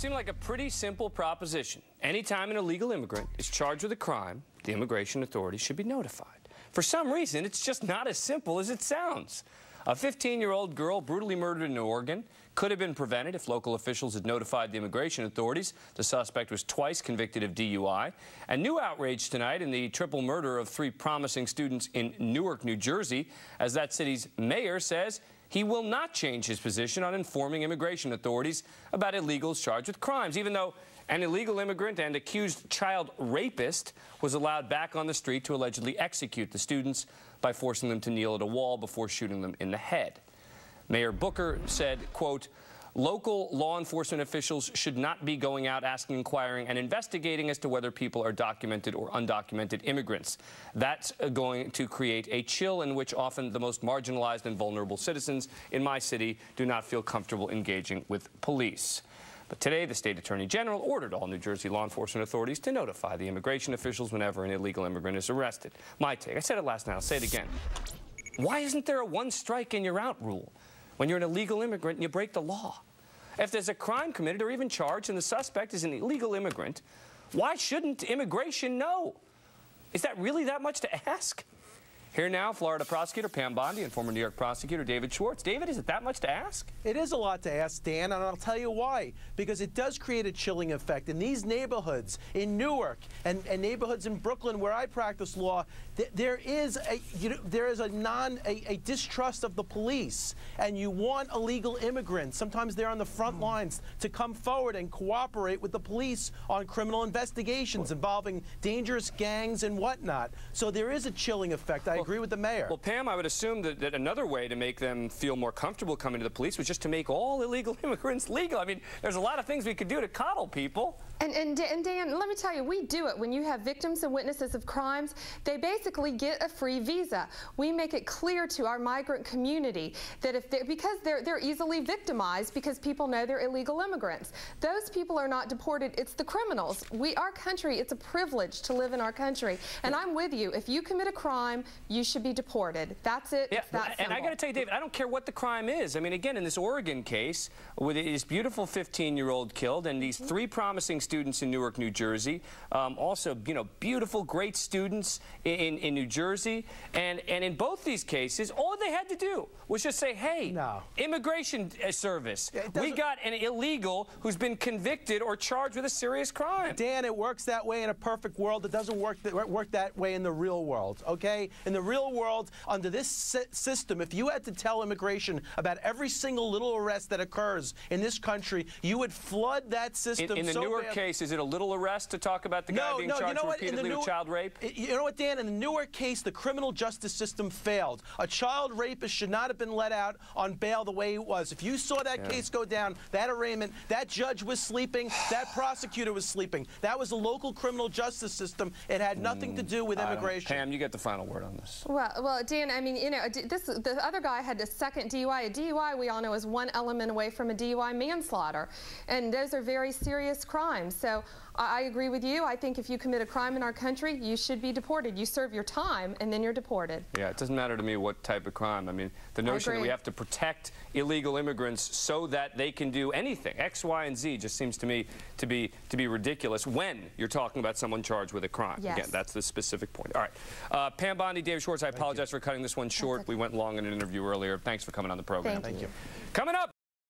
Seemed like a pretty simple proposition. Anytime an illegal immigrant is charged with a crime, the immigration authorities should be notified. For some reason, it's just not as simple as it sounds. A 15-year-old girl brutally murdered in Oregon could have been prevented if local officials had notified the immigration authorities. The suspect was twice convicted of DUI. And new outrage tonight in the triple murder of 3 promising students in Newark, New Jersey, as that city's mayor says he will not change his position on informing immigration authorities about illegals charged with crimes, even though an illegal immigrant and accused child rapist was allowed back on the street to allegedly execute the students by forcing them to kneel at a wall before shooting them in the head. Mayor Booker said, quote, "Local law enforcement officials should not be going out asking, inquiring, and investigating as to whether people are documented or undocumented immigrants. That's going to create a chill in which often the most marginalized and vulnerable citizens in my city do not feel comfortable engaging with police." But today, the state attorney general ordered all New Jersey law enforcement authorities to notify the immigration officials whenever an illegal immigrant is arrested. My take, I said it last night, I'll say it again. Why isn't there a one strike and you're out rule when you're an illegal immigrant and you break the law? If there's a crime committed or even charged and the suspect is an illegal immigrant, why shouldn't immigration know? Is that really that much to ask? Here now, Florida prosecutor Pam Bondi and former New York prosecutor David Schwartz. David, is it that much to ask? It is a lot to ask, Dan, and I'll tell you why. Because it does create a chilling effect. In these neighborhoods, in Newark, and neighborhoods in Brooklyn where I practice law, there is a distrust of the police. And you want illegal immigrants, sometimes they're on the front lines, to come forward and cooperate with the police on criminal investigations involving dangerous gangs and whatnot. So there is a chilling effect. I agree with the mayor. Well, Pam, I would assume that another way to make them feel more comfortable coming to the police was just to make all illegal immigrants legal. I mean, there's a lot of things we could do to coddle people. And Dan, let me tell you, we do it. When you have victims and witnesses of crimes, they basically get a free visa. We make it clear to our migrant community that because they're easily victimized because people know they're illegal immigrants. Those people are not deported. It's the criminals. Our country, it's a privilege to live in our country. And I'm with you. If you commit a crime, you should be deported. That's it. Yeah, it's that simple. And I got to tell you, David, I don't care what the crime is. I mean, again, in this Oregon case, with this beautiful 15-year-old killed and these 3 promising students in Newark, New Jersey, also, you know, beautiful, great students in New Jersey, and in both these cases, all they had to do was just say, hey, immigration service, we got an illegal who's been convicted or charged with a serious crime. Dan, it works that way in a perfect world. It doesn't work that way in the real world, okay? In the real world, under this system, if you had to tell immigration about every single little arrest that occurs in this country, you would flood that system. In the Newark case, is it a little arrest to talk about the guy being charged repeatedly with child rape? You know what, Dan? In the Newark case, the criminal justice system failed. A child rapist should not have been let out on bail the way it was. If you saw that case go down, that arraignment, that judge was sleeping, that prosecutor was sleeping. That was a local criminal justice system. It had nothing to do with immigration. Pam, you get the final word on this. Well, Dan, I mean, you know, the other guy had a second DUI. A DUI, we all know, is one element away from a DUI manslaughter. And those are very serious crimes. So I agree with you. I think if you commit a crime in our country, you should be deported. You serve your time, and then you're deported. Yeah, it doesn't matter to me what type of crime. I mean, the notion that we have to protect illegal immigrants so that they can do anything, X, Y, and Z, just seems to me to be ridiculous when you're talking about someone charged with a crime. Yes. Again, that's the specific point. All right. Pam Bondi, David Schwartz, I apologize for cutting this one short. We went long in an interview earlier. Thanks for coming on the program. Thank you. Coming up.